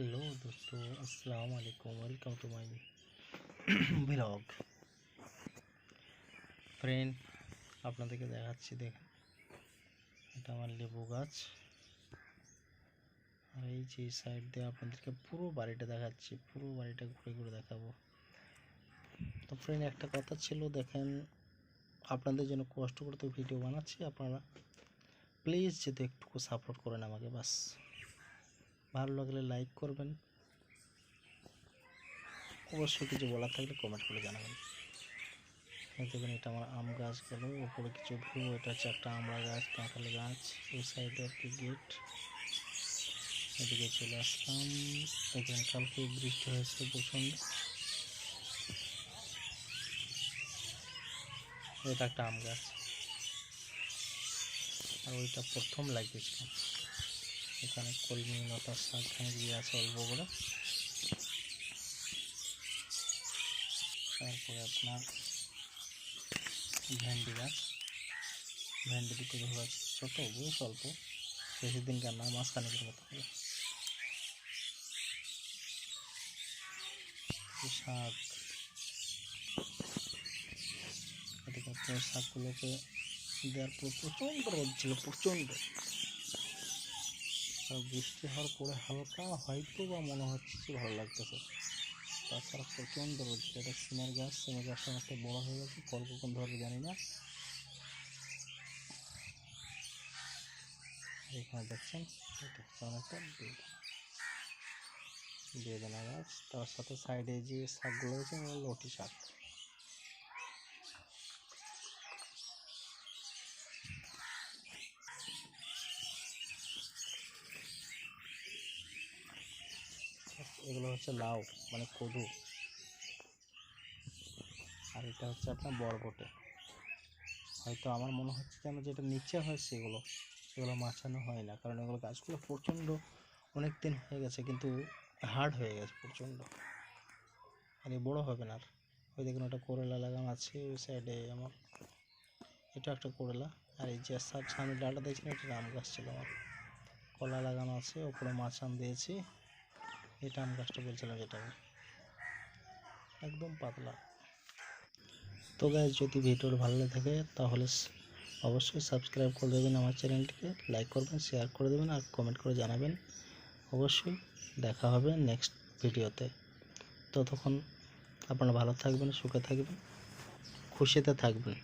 Hello दोस्तों, अस्सलाम वालेकुम। Welcome to my blog. Friend, আপনাদেরকে দেখাচ্ছি, দেখেন, এটা আমার লেবু গাছ। আর এই যে সাইড দিয়ে আপনাদেরকে পুরো বাড়িটা দেখাচ্ছি, পুরো বাড়িটা ঘুরে ঘুরে দেখাবো। তো ফ্রেন্ড, একটা কথা ছিল, দেখেন, আপনাদের জন্য কষ্ট করতে ভিডিও বানাচ্ছি। আপনারা প্লিজ যদি একটু সাপোর্ট করেন আমাকে, বাস। ভালো লাগলে লাইক করবেন, অবশ্যই কিছু বলার থাকলে কমেন্ট করে জানাবেন। দেখবেন, এটা আমার আম গাছ গেল, উপরে কিছু ভিউ। এটা হচ্ছে একটা আমড়া গাছ, কাঁঠাল গাছ। এই সাইডে আর কি গেট। এদিকে চলে আসলাম। এখানে কালকে বৃষ্টি হয়েছে প্রচণ্ড। এটা একটা আম গাছ, আর ওইটা প্রথম লাগিয়েছিলাম। এখানে কলমি লতার শাক দিয়ে আছে অল্প করে। তারপরে আপনার ভেন্ডি গাছ, ভেন্ডি দুটো ধরে ছোটো, বেশ অল্প, বেশি দিন কেন, মাঝখানের মতো হবে। শাক, এদিকে আপনার শাকগুলোকে দেওয়ার পর প্রচণ্ড রোদ ছিল, প্রচণ্ড। আর বৃষ্টি হওয়ার পরে হালকা হয়তো বা মনে হচ্ছে যে ভালো লাগতেছে, তাছাড়া প্রচণ্ড রোদ। এটা সিমের গাছ, সিমের গাছটা অনেকটা বড়ো হয়ে গেছে, ফল কখন ধরবে জানি না। এখানে দেখছেন, এটা হচ্ছে অনেকটা বেদানা গাছ। তার সাথে সাইডে যে শাকগুলো হয়েছে লটি শাক। এগুলো হচ্ছে লাউ, মানে কদু। আর এটা হচ্ছে আপনার বরবটে। হয়তো আমার মনে হচ্ছে যেন যেটা নিচে হয়েছে এগুলো মাচানো হয় না, কারণ এগুলো গাছগুলো প্রচণ্ড অনেক দিন হয়ে গেছে, কিন্তু হার্ড হয়ে গেছে প্রচণ্ড, আর বড়ো হবে না। আর ওই দেখুন, ওটা করলা লাগানো আছে ওই সাইডে আমার, এটা একটা করলা। আর এই যে সামনে ডালটা দেখছেন, এটা আম গাছ ছিল আমার, কলা লাগানো আছে, ওপরে মাচান দিয়েছি। এটা আম গাছটা বলছিলাম, যেটা একদম পাতলা। তো গাইস, যদি ভিডিওটা ভালো লাগে তাহলে অবশ্যই সাবস্ক্রাইব করে দেবেন আমার চ্যানেলটিকে, লাইক করবেন, শেয়ার করে দেবেন, আর কমেন্ট করে জানাবেন। অবশ্যই দেখা হবে নেক্সট ভিডিওতে। ততক্ষণ আপনারা ভালো থাকবেন, সুখে থাকবেন, খুশিতে থাকবেন।